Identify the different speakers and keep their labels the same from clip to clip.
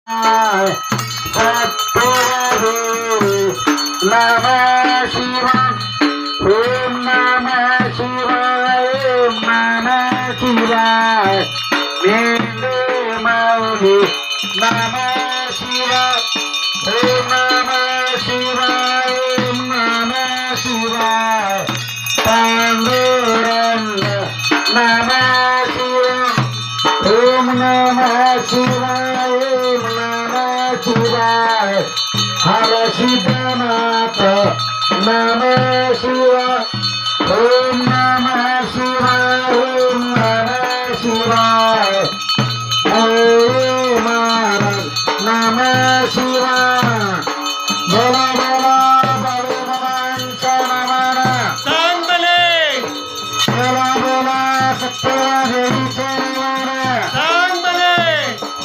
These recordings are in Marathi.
Speaker 1: नमः शिवाय ओम नमः शिवाय ओम नमः शिवाय मेले माऊली नमः शिवाय ओम नमः शिवाय ओम नमः शिवाय पांडुरंग नमः शिवाय ओम नमः शिवाय ओम नमः शिवाय हर सिद्धनाथ नमः शिवाय ओम नमः शिवाय ओम नमः शिवाय ओम नमः शिवाय बोला बोला भगवानचा नमः
Speaker 2: सांग भले
Speaker 1: बोला बोला सत्यदेवीचा नमः
Speaker 2: सांग भले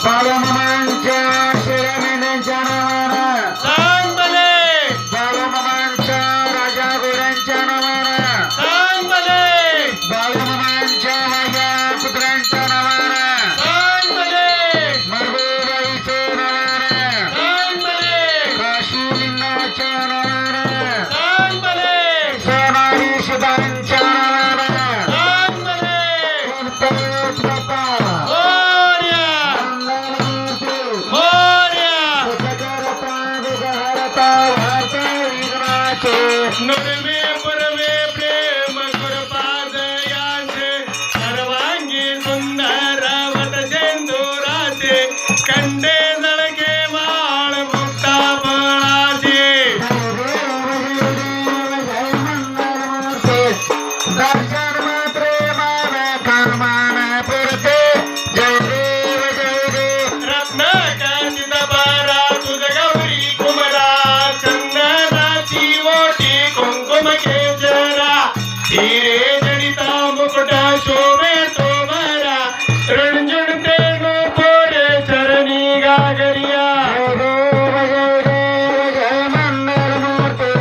Speaker 1: बालमामांच्या शिरमेंद्यांच्या नमः
Speaker 2: सांग भले
Speaker 1: बालमामांच्या राजा घोड्यांच्या नमः
Speaker 2: सांग भले
Speaker 1: बालमामांच्या माझ्या पुत्रांच्या नमः
Speaker 2: सांग भले
Speaker 1: मरगोबाईचे नमः
Speaker 2: सांग भले
Speaker 1: काशीलिंगाच्या नमः
Speaker 2: सांग भले
Speaker 1: सोनारी शिदांच्या नमः
Speaker 2: सांग भले
Speaker 1: गणपती बाप्पा
Speaker 2: मोरया
Speaker 1: मंगलमूर्ती
Speaker 2: मोरया
Speaker 1: जगरता भारता विघ्नाचे
Speaker 2: नुरवे पुरवे प्रेम कृपादयांचे सर्वांगी सुंदर वट सिंधुराचे कंडे जळके माळ मुक्ता फळाचे
Speaker 1: दर्शन मात्रे मान कामान पुरते जय देव जय देव
Speaker 2: रत्नाकाशित बारा तुझ गौरी कुमरा चंदनाची ओटी कुंकुम केशरा हिरे जडिता मुकुट शोभे तोमरा रणजुणते नो पोरे चरणी गागरिया
Speaker 1: जय देव जय मंगलमूर्ती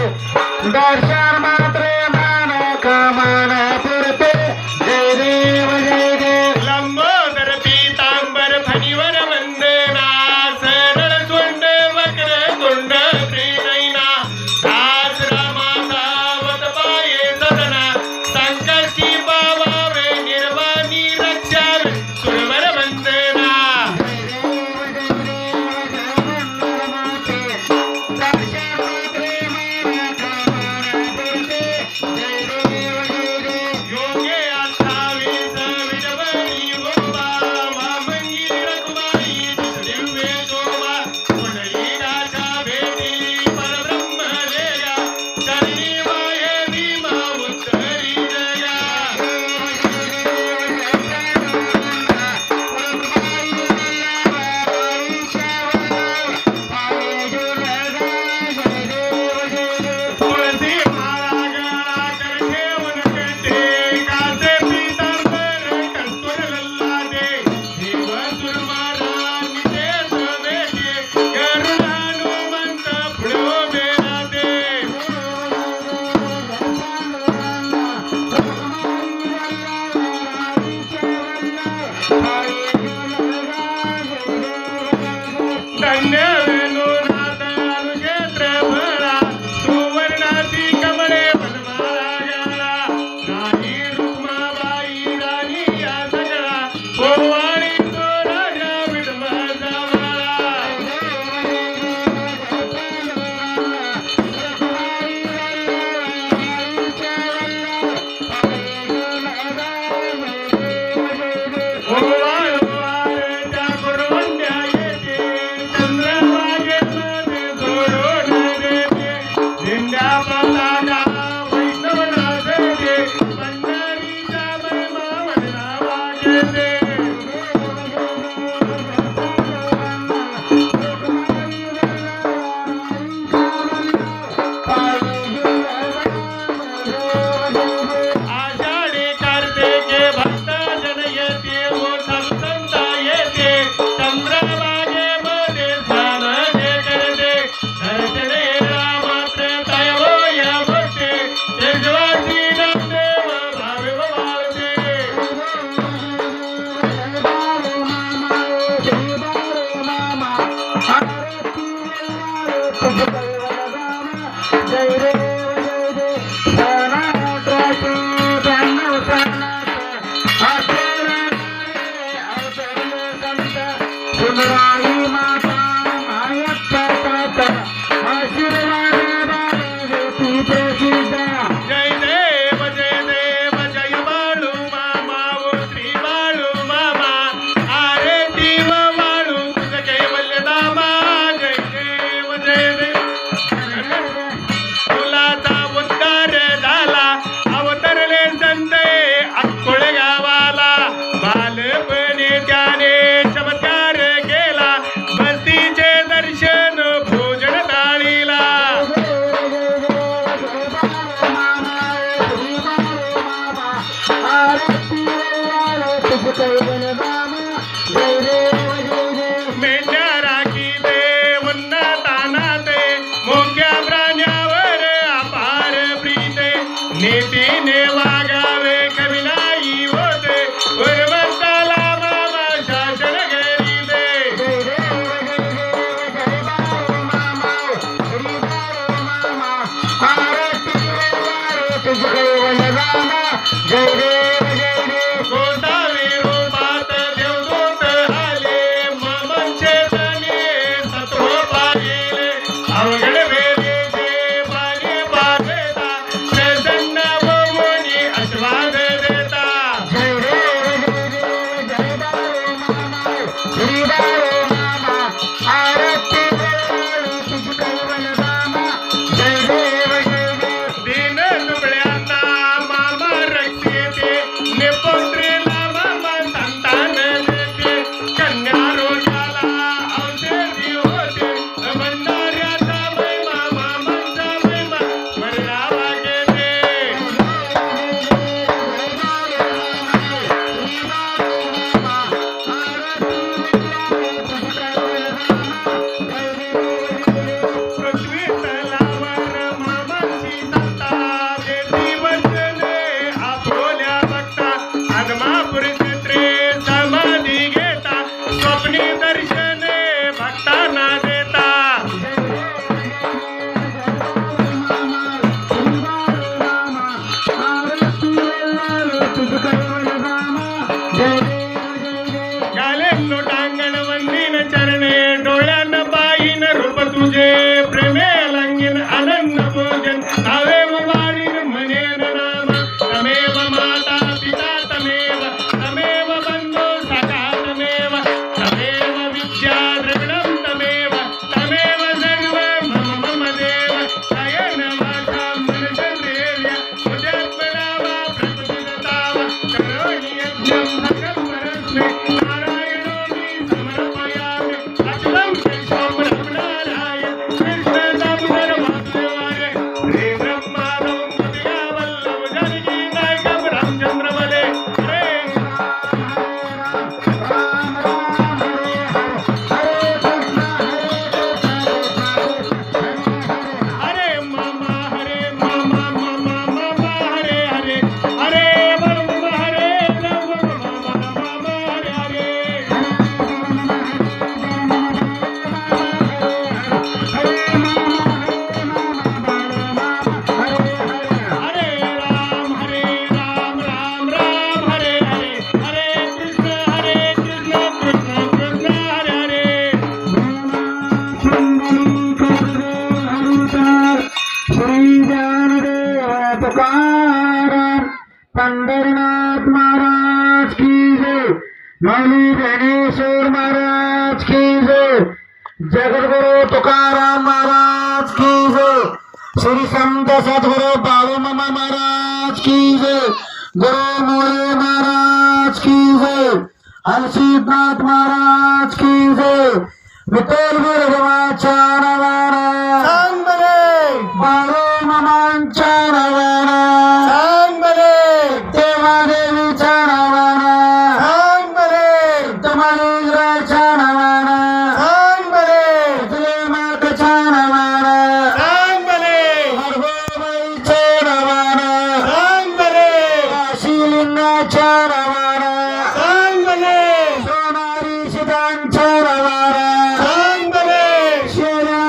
Speaker 1: दर्शन मात्रे मान कामान पुरते जय देव जय देव
Speaker 2: लंबोदर पीतांबर फणीवर वंदना सरळ सोंड वक्र तोंड त्रिनयना दास रामा सावत पाये सदना संकष्टी पावावे निर्वाणी रक्षावे सुरवर वंदना योगे अठ्ठावीस विडवरी गोबा वामंगी रखुमाई दिव्य शोभा कुंडली राजा भेटी परब्रह्म जया चरणी वाये भीमा उत्तरी जया तुळसी माळा गळा कर ठेवून कंठे कासे पीतांबर कस्तुर लल्लादे देव सुरमारा नितेश वेगे गरुडानुमंत पुढो बेरादे धन्य वेणुनाथ अनुक्षेत्र भळा सुवर्णाची कमळे वनमाळा गळा राणी रुक्माबाई राणी या सगळा पोवाडी तो राजा विठ्ठलाचा बाळा ओवाळ ओवाळ त्या कुरवंड्या येते चंद्र
Speaker 1: जय देव जय देव सनातनाचे ब्याण्णव सणात अवतरले संत सुंदराई माता मायप्पा ताता आशीर्वाद देती प्रसिद्ध
Speaker 2: जय देव जय बाळू मामा ओ श्री बाळू मामा अरे देव बाळू तुझं कैवल्य दामा जय देव फुलाचा उद्धार झाला अवतरले संत अक्कोळ गावाला बालपणी त्याने चमत्कार केला बस्तीचे दर्शन भोजन थाळीला मेंढ्या राखी दे उन्नताना दे मोठ्या प्राण्यावर अपार प्रीते नीतीने वागावे कमी नाही होते भगवंताला मामा शासन घरी दे
Speaker 1: जय देव जय देव
Speaker 2: गोसावी रूपात देवदूत आले मामांचे दाणे सत्व पाहिले अवघड वेळेचे पाणी पाजता प्रसन्न होऊनी आशीर्वाद देता
Speaker 1: जय देव जय बाळू मामा श्री बाळू मामा आरती तुझी कैवल्य दामा जय देव जय देव
Speaker 2: दीन दुबळ्यांना मामा रक्षिते निपुत्रीला मामा संतान देते कन्या रोगाला औषधी होते भंडाऱ्याचा महिमा मामांचा महिमा वर्णावा घेते पृथ्वी तलावर मामांची सत्ता देती वचने आपोल्या बघता आगमापूर क्षेत्रे समाधी घेता स्वप्नी दर्शने भक्तांना देता गाले लोटांगण वंदीन चरणे डोळ्यानं पाहिन रूप तुझे प्रेमे लंगिन अनन्न भोजन तमेव वाणीन म्हणेन नाम तमेव माता पिता तमेव बंधू सखा तमेव विद्या द्रविणं तमेव सर्व मम देव शयन वाचा मनसंदेव्य उद्यात्मनावा प्रकृतिदतावा करोमि यज्ञं सकल परस्मै नारायणो मे समर्पयामि अच्युतं केशवं रघुनारायण कृष्ण दामोदर वासुदेवाय श्री ब्रह्मादं पतिया वल्लभ जानकी नायकं रामचंद्र वदे हरे मामा मामा हरे हरे हरे मामा हरे मामा हरे हरे हरे राम राम राम हरे हरे हरे कृष्ण कृष्ण कृष्ण हरे हरे
Speaker 1: श्री ज्ञानदेव तुकाराम पंढरीनाथ महाराज की जय मौली ज्ञानेश्वर महाराज की जय जगद्गुरु तुकाराम महाराज की जय श्री संत सद्गुरु बाळू मामा महाराज की जय गुरु मोरे महाराज की जय हर्षितनाथ महाराज की जय विठ्ठल गुरुदेवाच्या नावानं सांग बरे बाळू मामांच्या नावानं सांग बरे देवादेवीच्या नावानं सांग बरे तमालिंगराच्या नावानं सांग बरे तुझे मातेच्या नावानं सांग बरे भरगोबाईच्या नावानं सांग बरे काशीलिंगाच्या नावानं सांग बरे सोनारी शिदांच्या नावानं सांग बरे शेरा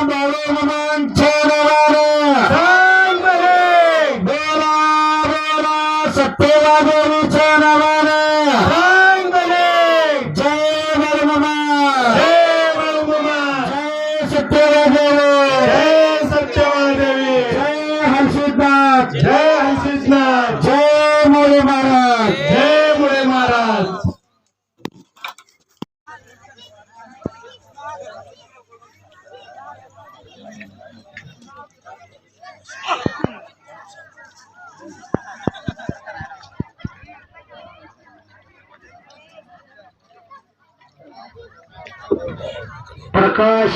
Speaker 1: बाळूमामांच्या नावानं
Speaker 2: सांग बरे
Speaker 1: बोला बोला सत्यवादेवीच्या नावानं
Speaker 2: सांग बरे
Speaker 1: जय बाळूमामा
Speaker 2: जय बाळूमामा
Speaker 1: जय सत्यवादेवी
Speaker 2: जय सत्यवादेवी
Speaker 1: जय हर्षिदनाथ
Speaker 2: जय हंसिसनाथ
Speaker 1: जय मोरे महाराज
Speaker 2: जय मुळे महाराज
Speaker 1: प्रकाश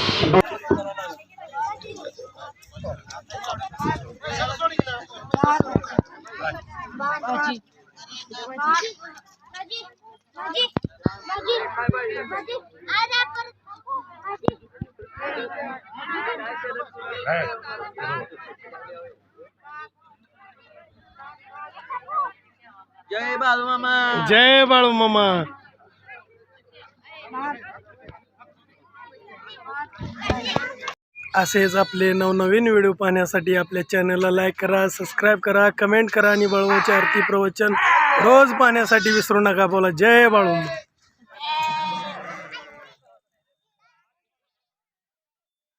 Speaker 3: भाजी भाजी भाजी भाजी भाजी आज आपण भाजी
Speaker 2: जय बाळूमामा
Speaker 4: असेच आपले नवनवीन व्हिडिओ पाहण्यासाठी आपल्या चॅनलला लाईक करा, सबस्क्राईब करा, कमेंट करा आणि बाळूमामाचे आरती प्रवचन रोज पाहण्यासाठी विसरू नका. बोला जय बाळूमामा.